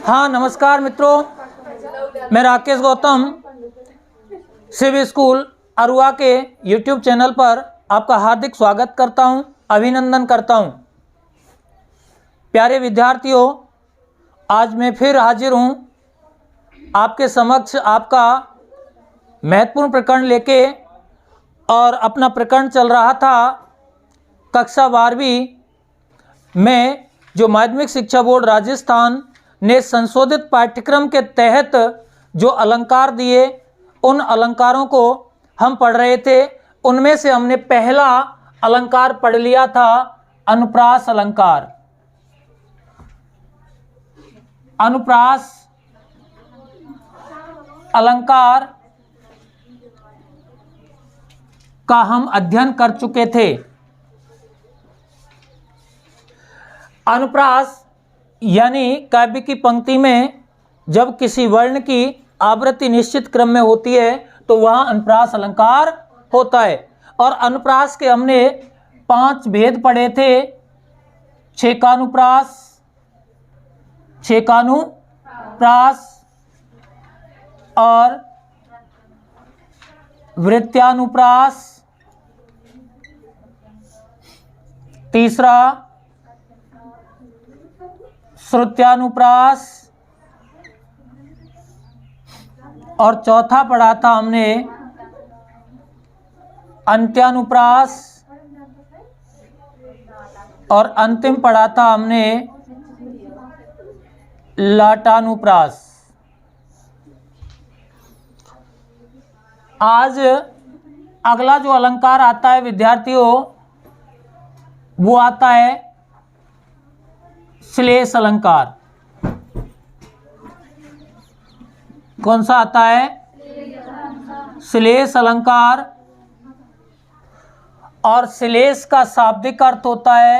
हाँ, नमस्कार मित्रों, मैं राकेश गौतम शिव स्कूल अरुआ के YouTube चैनल पर आपका हार्दिक स्वागत करता हूं, अभिनंदन करता हूं। प्यारे विद्यार्थियों, आज मैं फिर हाजिर हूं आपके समक्ष आपका महत्वपूर्ण प्रकरण लेके। और अपना प्रकरण चल रहा था कक्षा 12वीं में, जो माध्यमिक शिक्षा बोर्ड राजस्थान ने संशोधित पाठ्यक्रम के तहत जो अलंकार दिए, उन अलंकारों को हम पढ़ रहे थे। उनमें से हमने पहला अलंकार पढ़ लिया था, अनुप्रास अलंकार। अनुप्रास अलंकार का हम अध्ययन कर चुके थे। अनुप्रास यानी काव्य की पंक्ति में जब किसी वर्ण की आवृत्ति निश्चित क्रम में होती है तो वह अनुप्रास अलंकार होता है। और अनुप्रास के हमने 5 भेद पढ़े थे: छेकानुप्रास, छेकानुप्रास और वृत्यानुप्रास, तीसरा श्रुत्यानुप्रास, और चौथा पढ़ा था हमने अंत्यानुप्रास, और अंतिम पढ़ा था हमने लाटानुप्रास। आज अगला जो अलंकार आता है विद्यार्थियों, वो आता है श्लेष अलंकार। कौन सा आता है? श्लेष अलंकार। और श्लेष का शाब्दिक अर्थ होता है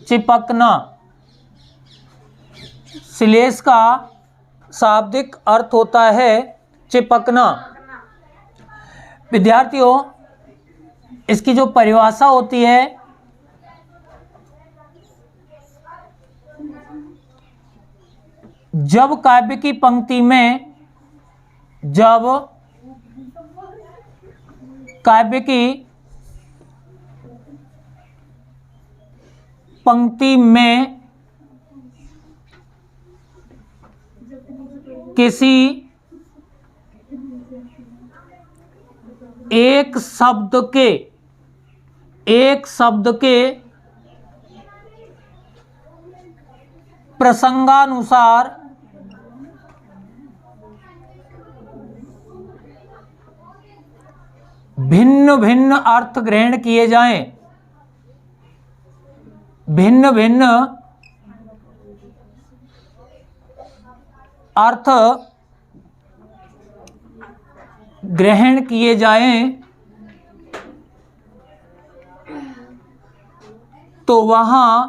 चिपकना। श्लेष का शाब्दिक अर्थ होता है चिपकना। विद्यार्थियों, इसकी जो परिभाषा होती है, जब काव्य की पंक्ति में, जब काव्य की पंक्ति में किसी एक शब्द के प्रसंगानुसार भिन्न भिन्न अर्थ ग्रहण किए जाएं, भिन्न भिन्न अर्थ ग्रहण किए जाएं, तो वहां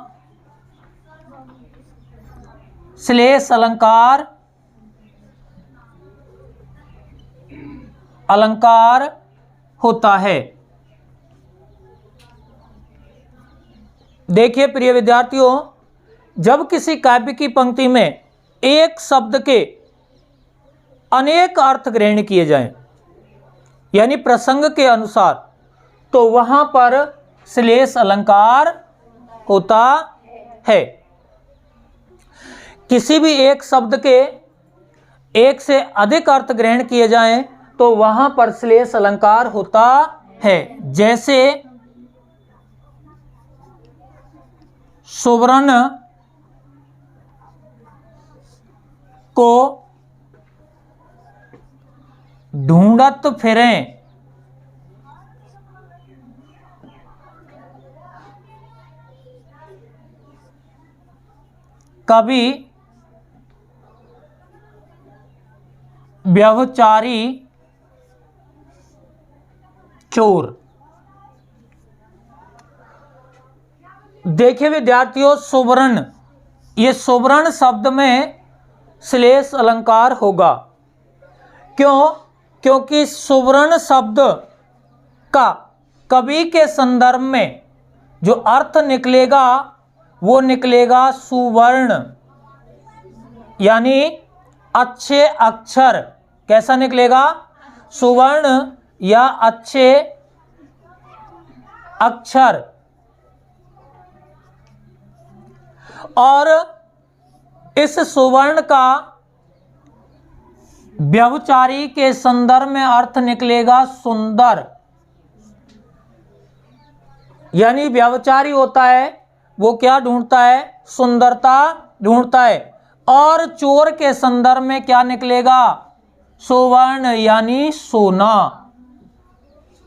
श्लेष अलंकार होता है। देखिए प्रिय विद्यार्थियों, जब किसी काव्य की पंक्ति में एक शब्द के अनेक अर्थ ग्रहण किए जाएं, यानी प्रसंग के अनुसार, तो वहां पर श्लेष अलंकार होता है। किसी भी एक शब्द के एक से अधिक अर्थ ग्रहण किए जाएं तो वहां पर श्लेष अलंकार होता है। जैसे सुवर्ण को ढूंढत फिरें, कभी व्यभिचारी चोर। देखिए विद्यार्थियों, सुवर्ण, ये सुवर्ण शब्द में श्लेष अलंकार होगा। क्यों? क्योंकि सुवर्ण शब्द का कवि के संदर्भ में जो अर्थ निकलेगा वो निकलेगा सुवर्ण, यानी अच्छे अक्षर। कैसा निकलेगा? सुवर्ण या अच्छे अक्षर। और इस सुवर्ण का व्यभिचारी के संदर्भ में अर्थ निकलेगा सुंदर, यानी व्यभिचारी होता है वो क्या ढूंढता है? सुंदरता ढूंढता है। और चोर के संदर्भ में क्या निकलेगा? सुवर्ण यानी सोना।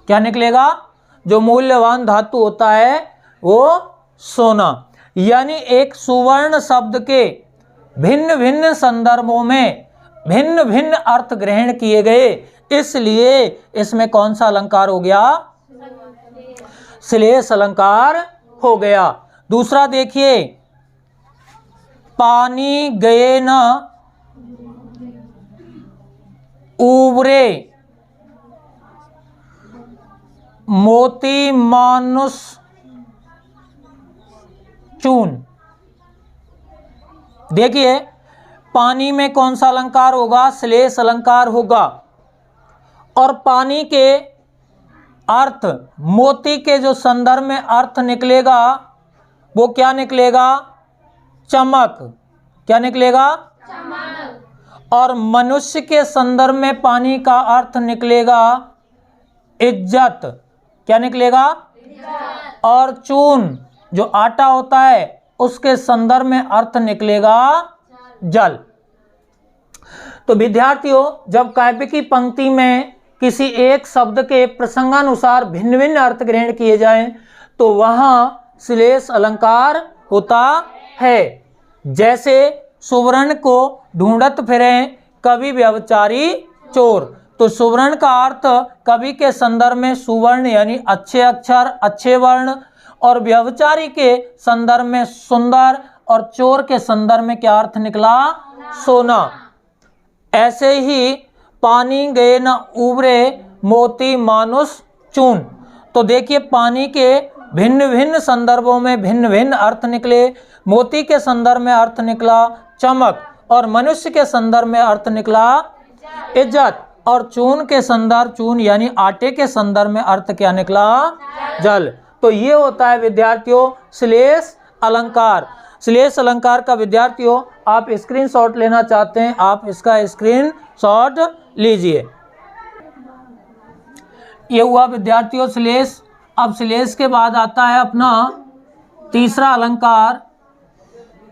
क्या निकलेगा? जो मूल्यवान धातु होता है वो सोना। यानी एक सुवर्ण शब्द के भिन्न भिन्न संदर्भों में भिन्न भिन्न अर्थ ग्रहण किए गए, इसलिए इसमें कौन सा अलंकार हो गया? श्लेष अलंकार हो गया। दूसरा देखिए, पानी गए न उबरे मोती मानुष चून। देखिए पानी में कौन सा अलंकार होगा? श्लेष अलंकार होगा। और पानी के अर्थ, मोती के जो संदर्भ में अर्थ निकलेगा वो क्या निकलेगा? चमक। क्या निकलेगा? चमक। और मनुष्य के संदर्भ में पानी का अर्थ निकलेगा इज्जत। क्या निकलेगा? इज्जत। और चून जो आटा होता है उसके संदर्भ में अर्थ निकलेगा जल। तो विद्यार्थियों, जब काव्य की पंक्ति में किसी एक शब्द के प्रसंगानुसार भिन्न भिन्न अर्थ ग्रहण किए जाएं तो वहां श्लेष अलंकार होता है। जैसे सुवर्ण को ढूंढत फिरे कवि व्यभिचारी चोर, तो सुवर्ण का अर्थ कवि के संदर्भ में सुवर्ण यानी अच्छे अक्षर, अच्छे वर्ण, और व्यभिचारी के संदर्भ में सुंदर, और चोर के संदर्भ में क्या अर्थ निकला? सोना। ऐसे ही पानी गए न उबरे मोती मानुष चून। तो देखिए पानी के भिन्न भिन्न संदर्भों में भिन्न भिन्न अर्थ निकले। मोती के संदर्भ में अर्थ निकला चमक, और मनुष्य के संदर्भ में अर्थ निकला इज्जत, और चून के संदर्भ, चून यानी आटे के संदर्भ में अर्थ क्या निकला? जल। तो ये होता है विद्यार्थियों श्लेष अलंकार। श्लेष अलंकार का विद्यार्थियों आप स्क्रीनशॉट लेना चाहते हैं, आप इसका स्क्रीनशॉट लीजिए। ये हुआ विद्यार्थियों श्लेष। अब श्लेष के बाद आता है अपना तीसरा अलंकार,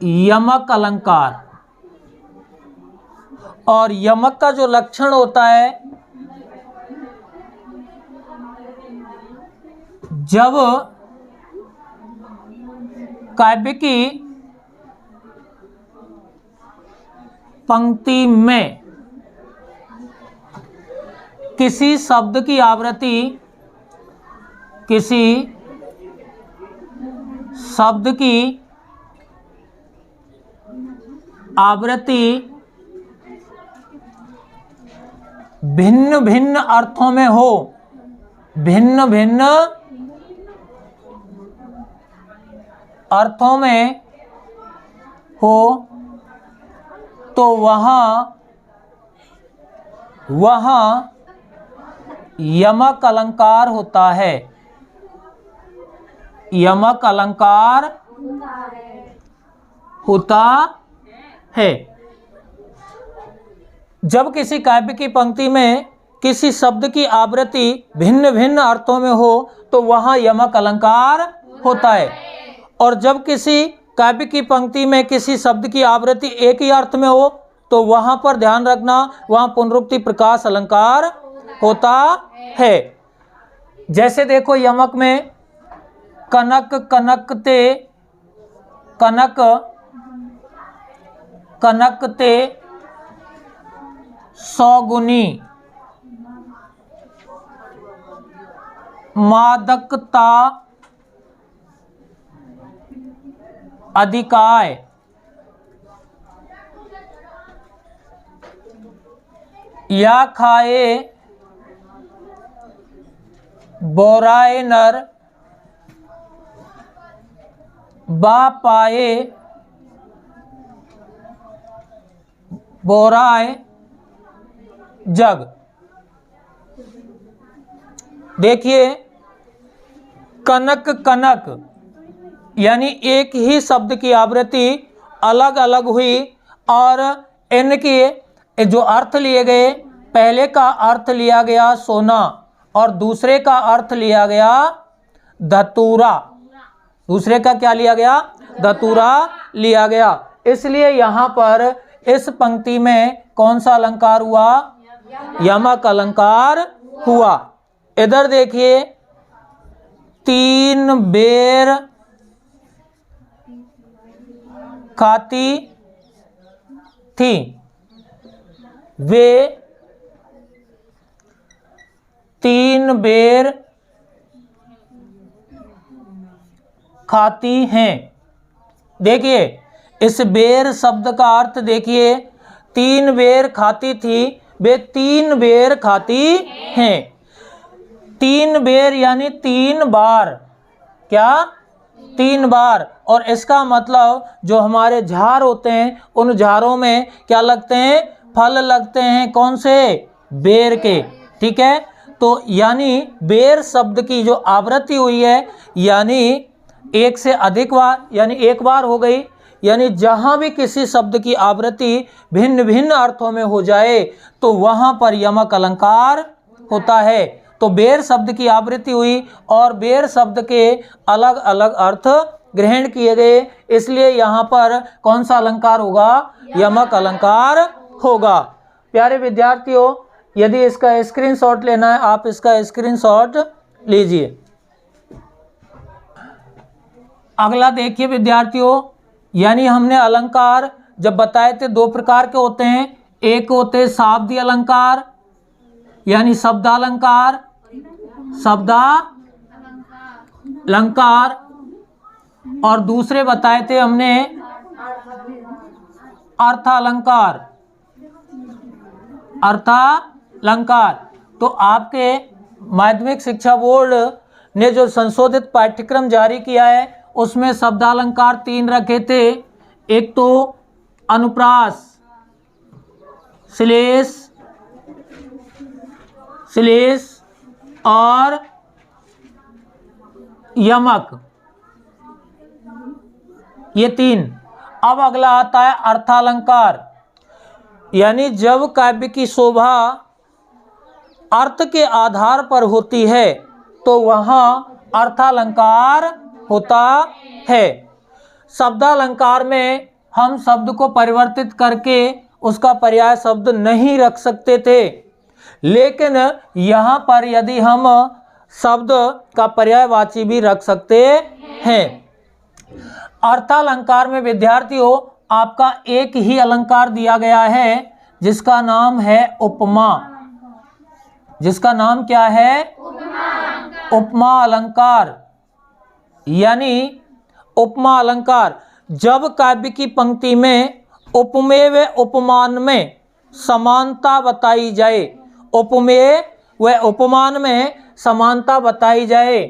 यमक अलंकार। और यमक का जो लक्षण होता है, जब काव्य की पंक्ति में किसी शब्द की आवृत्ति, किसी शब्द की आवृत्ति भिन्न भिन्न अर्थों में हो, भिन्न भिन्न अर्थों में हो, तो वहाँ यमक अलंकार होता है। यमक अलंकार होता है। जब किसी काव्य की पंक्ति में किसी शब्द की आवृत्ति भिन्न भिन्न अर्थों में हो तो वहाँ यमक अलंकार होता है। और जब किसी काव्य की पंक्ति में किसी शब्द की आवृत्ति एक ही अर्थ में हो तो वहाँ पर ध्यान रखना, वहाँ पुनरुक्ति प्रकाश अलंकार होता है। जैसे देखो यमक में कनक कनकते, कनक कनकते सौगुनी, मादकता अधिकाय, या खाए बोराए नर बा पाए बोराए जग। देखिए कनक कनक यानी एक ही शब्द की आवृत्ति अलग अलग हुई और इनके जो अर्थ लिए गए, पहले का अर्थ लिया गया सोना और दूसरे का अर्थ लिया गया धतूरा। दूसरे का क्या लिया गया? धतूरा लिया गया। इसलिए यहाँ पर इस पंक्ति में कौन सा अलंकार हुआ? यमक अलंकार हुआ। इधर देखिए, 3 बेर खाती थी वे 3 बेर खाती हैं। देखिए इस बेर शब्द का अर्थ देखिए, 3 बेर खाती थी वे 3 बेर खाती हैं। 3 बेर यानी 3 बार। क्या? 3 बार। और इसका मतलब जो हमारे झाड़ होते हैं उन झाड़ों में क्या लगते हैं? फल लगते हैं। कौन से? बेर के। ठीक है, तो यानी बेर शब्द की जो आवृत्ति हुई है यानी एक से अधिक बार, यानी एक बार हो गई। यानी जहां भी किसी शब्द की आवृत्ति भिन्न भिन्न अर्थों में हो जाए तो वहां पर यमक अलंकार होता है। तो बेर शब्द की आवृत्ति हुई और बेर शब्द के अलग अलग अर्थ ग्रहण किए गए, इसलिए यहाँ पर कौन सा अलंकार होगा? यमक अलंकार होगा। प्यारे विद्यार्थियों, यदि इसका स्क्रीनशॉट लेना है आप इसका स्क्रीनशॉट लीजिए। अगला देखिए विद्यार्थियों, यानी हमने अलंकार जब बताए थे 2 प्रकार के होते हैं। एक होते शाब्दी अलंकार यानी शब्दालंकार, शब्दालंकार, और दूसरे बताए थे हमने अर्थालंकार, अर्थालंकार। तो आपके माध्यमिक शिक्षा बोर्ड ने जो संशोधित पाठ्यक्रम जारी किया है उसमें शब्दालंकार 3 रखे थे। एक तो अनुप्रास, श्लेष, और यमक, ये 3। अब अगला आता है अर्थालंकार, यानी जब काव्य की शोभा अर्थ के आधार पर होती है तो वहाँ अर्थालंकार होता है। शब्दालंकार में हम शब्द को परिवर्तित करके उसका पर्याय शब्द नहीं रख सकते थे, लेकिन यहाँ पर यदि हम शब्द का पर्यायवाची भी रख सकते हैं। अर्थालंकार में विद्यार्थियों आपका एक ही अलंकार दिया गया है जिसका नाम है उपमा। जिसका नाम क्या है? उपमा अलंकार। यानी उपमा अलंकार जब काव्य की पंक्ति में उपमेय व उपमान में समानता बताई जाए, उपमेय व उपमान में समानता बताई जाए।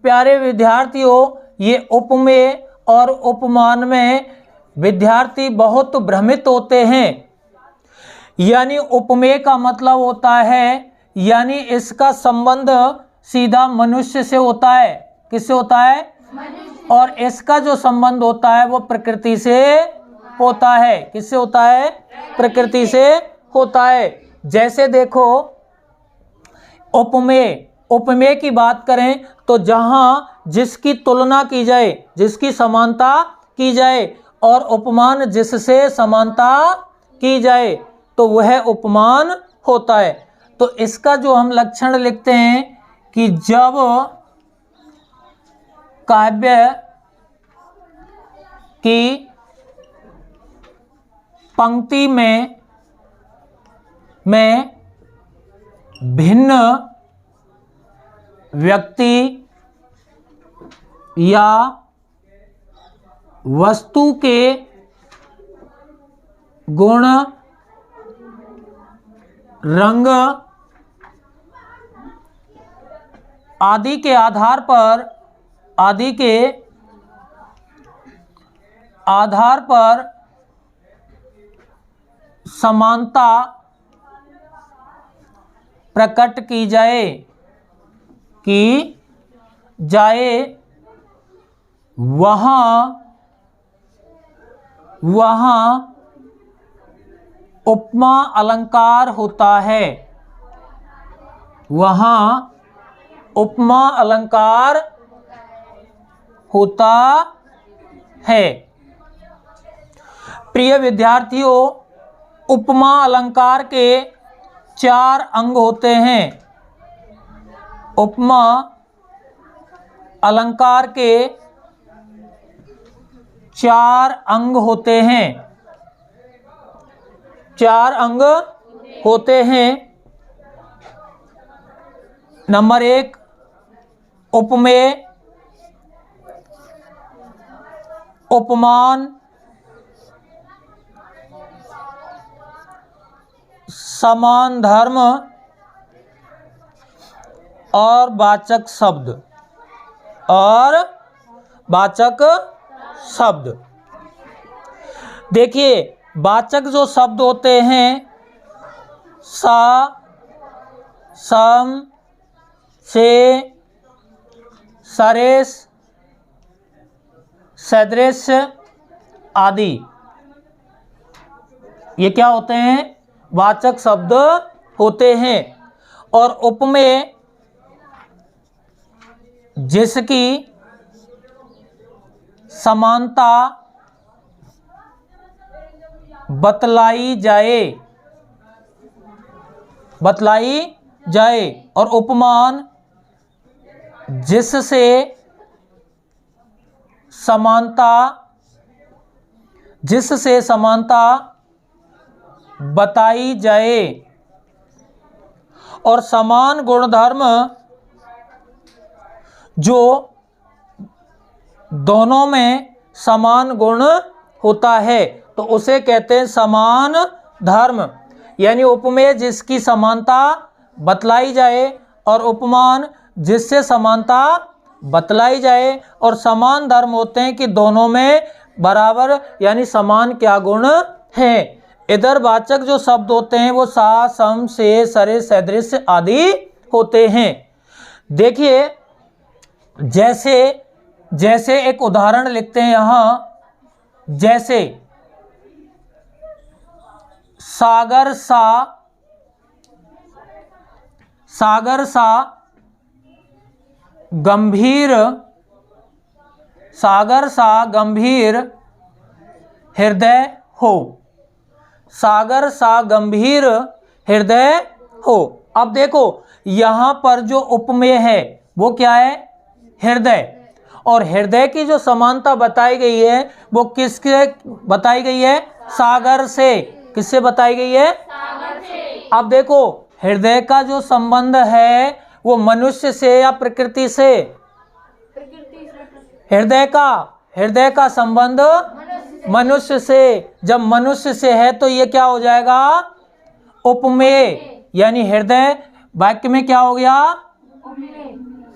प्यारे विद्यार्थियों, ये उपमेय और उपमान में विद्यार्थी बहुत भ्रमित होते हैं। यानी उपमेय का मतलब होता है, यानी इसका संबंध सीधा मनुष्य से होता है। किससे होता है? और इसका जो संबंध होता है वो प्रकृति से होता है। किससे होता है? प्रकृति से होता है। जैसे देखो उपमेय, उपमेय की बात करें तो जहां जिसकी तुलना की जाए, जिसकी समानता की जाए, और उपमान जिससे समानता की जाए तो वह उपमान होता है। तो इसका जो हम लक्षण लिखते हैं कि जब काव्य की पंक्ति में भिन्न व्यक्ति या वस्तु के गुण, रंग आदि के आधार पर समानता प्रकट की जाए वहाँ उपमा अलंकार होता है। वहाँ उपमा अलंकार होता है। प्रिय विद्यार्थियों, उपमा अलंकार के 4 अंग होते हैं। उपमा अलंकार के 4 अंग होते हैं। 4 अंग होते हैं। नंबर 1 उपमेय, उपमान, समान धर्म और वाचक शब्द। देखिए, वाचक जो शब्द होते हैं सा, सम, से, सरेस, सदृश आदि, ये क्या होते हैं? वाचक शब्द होते हैं। और उपमेय जिसकी समानता बतलाई जाए और उपमान जिससे समानता बताई जाए। और समान गुणधर्म जो दोनों में समान गुण होता है तो उसे कहते हैं समान धर्म। यानी उपमेय जिसकी समानता बतलाई जाए और उपमान जिससे समानता बतलाई जाए। और समान धर्म होते हैं कि दोनों में बराबर यानी समान क्या गुण हैं। इधर वाचक जो शब्द होते हैं वो सा, सम, से, सरे, सदृश आदि होते हैं। देखिए, जैसे एक उदाहरण लिखते हैं यहां, जैसे सागर सा गंभीर हृदय हो। सागर सा गंभीर हृदय हो। अब देखो, यहां पर जो उपमेय है वो क्या है? हृदय। और हृदय की जो समानता बताई गई है वो किसके बताई गई है? सागर से। किससे बताई गई है? सागर से। अब देखो, हृदय का जो संबंध है वो मनुष्य से या प्रकृति से? हृदय का संबंध मनुष्य से। जब मनुष्य से है तो ये क्या हो जाएगा? उपमेय। यानी हृदय वाक्य में क्या हो गया?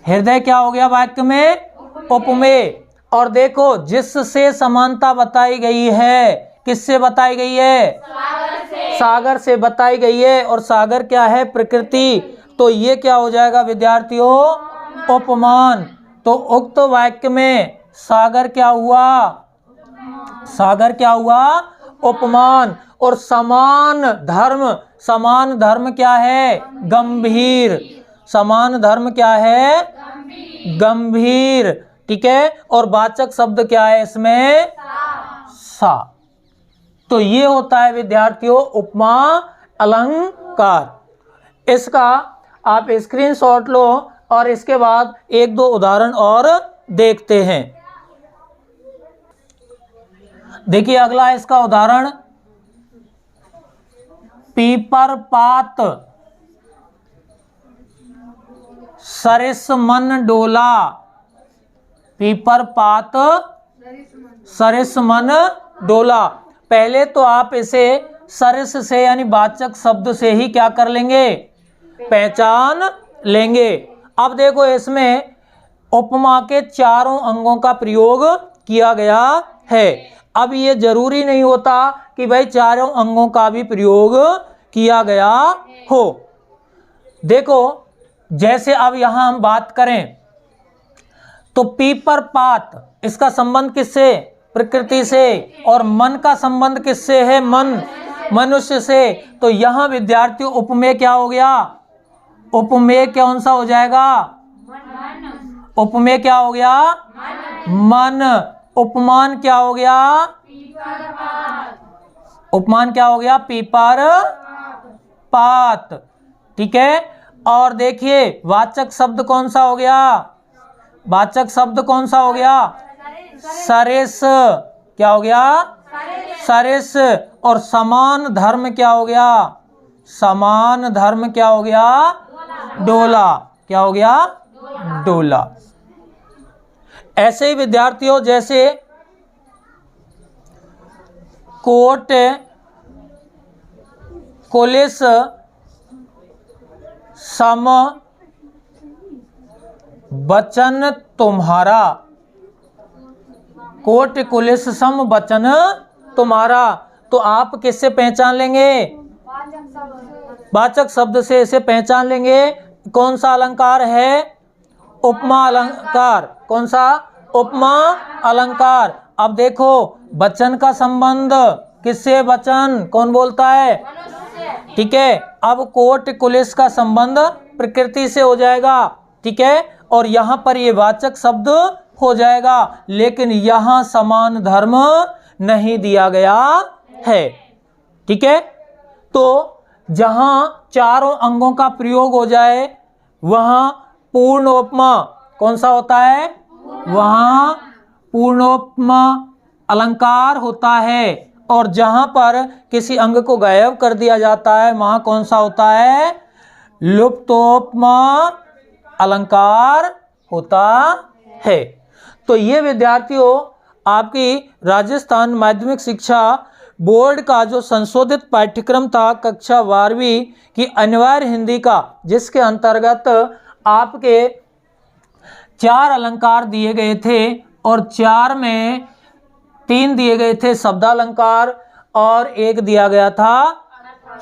हृदय क्या हो गया वाक्य में? उपमेय। और देखो, जिससे समानता बताई गई है, किससे बताई गई है? सागर से बताई गई है। और सागर क्या है? प्रकृति। तो ये क्या हो जाएगा विद्यार्थियों? उपमान। तो उक्त वाक्य में सागर क्या हुआ? उपमान। और समान धर्म क्या है? गंभीर। समान धर्म क्या है? गंभीर। ठीक है। और वाचक शब्द क्या है इसमें? सा। तो ये होता है विद्यार्थियों उपमा अलंकार। इसका आप स्क्रीनशॉट लो और इसके बाद 1-2 उदाहरण और देखते हैं। देखिए, अगला इसका उदाहरण, पीपर पात सरिस मन डोला। पीपर पात सरिस मन डोला। पहले तो आप इसे सरिस से यानी वाचक शब्द से ही क्या कर लेंगे? पहचान लेंगे। अब देखो, इसमें उपमा के 4 अंगों का प्रयोग किया गया है। अब ये जरूरी नहीं होता कि भाई चारों अंगों का भी प्रयोग किया गया हो। देखो जैसे अब यहां हम बात करें तो पीपर पात, इसका संबंध किससे? प्रकृति से। और मन का संबंध किससे है? मन, मनुष्य से। तो यहां विद्यार्थियों उपमेय क्या हो गया? उपमेय कौन सा हो जाएगा? उपमेय क्या हो गया? मन। उपमान क्या हो गया? उपमान क्या हो गया? पीपर पात। ठीक है। और देखिए वाचक शब्द कौन सा हो गया? वाचक शब्द कौन सा हो गया? सरेस। क्या हो गया? सरेस। और समान धर्म क्या हो गया? समान धर्म क्या हो गया? डोला। क्या हो गया? डोला। ऐसे ही विद्यार्थियों जैसे कोट कुलिस सम वचन तुम्हारा, कोट कुलिस सम वचन तुम्हारा, तो आप किससे पहचान लेंगे? वाचक शब्द से इसे पहचान लेंगे। कौन सा अलंकार है? उपमा अलंकार। कौन सा? उपमा अलंकार। अब देखो वचन का संबंध किससे? वचन कौन बोलता है? ठीक है। अब कोट कुलिस का संबंध प्रकृति से हो जाएगा। ठीक है। और यहां पर ये वाचक शब्द हो जाएगा, लेकिन यहां समान धर्म नहीं दिया गया है। ठीक है। तो जहां चारों अंगों का प्रयोग हो जाए वहां पूर्णोपमा कौन सा होता है? वहां पूर्णोपमा अलंकार होता है। और जहां पर किसी अंग को गायब कर दिया जाता है वहां कौन सा होता है? लुप्तोपमा अलंकार होता है। तो ये विद्यार्थियों आपकी राजस्थान माध्यमिक शिक्षा बोर्ड का जो संशोधित पाठ्यक्रम था कक्षा 12वीं की अनिवार्य हिंदी का, जिसके अंतर्गत आपके 4 अलंकार दिए गए थे और 4 में 3 दिए गए थे शब्दालंकार और 1 दिया गया था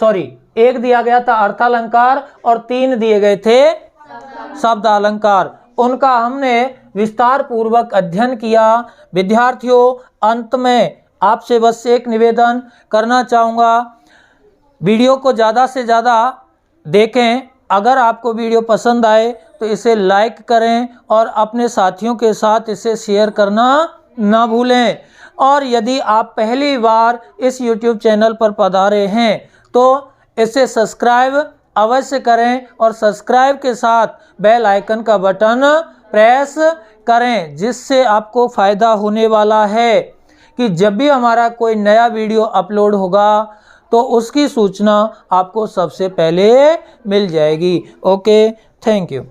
1 दिया गया था अर्थालंकार और 3 दिए गए थे शब्दालंकार। उनका हमने विस्तार पूर्वक अध्ययन किया। विद्यार्थियों अंत में आपसे बस एक निवेदन करना चाहूँगा, वीडियो को ज़्यादा से ज़्यादा देखें। अगर आपको वीडियो पसंद आए तो इसे लाइक करें और अपने साथियों के साथ इसे शेयर करना ना भूलें। और यदि आप पहली बार इस YouTube चैनल पर पधारे हैं तो इसे सब्सक्राइब अवश्य करें और सब्सक्राइब के साथ बेल आइकन का बटन प्रेस करें, जिससे आपको फ़ायदा होने वाला है कि जब भी हमारा कोई नया वीडियो अपलोड होगा तो उसकी सूचना आपको सबसे पहले मिल जाएगी। Okay, thank you.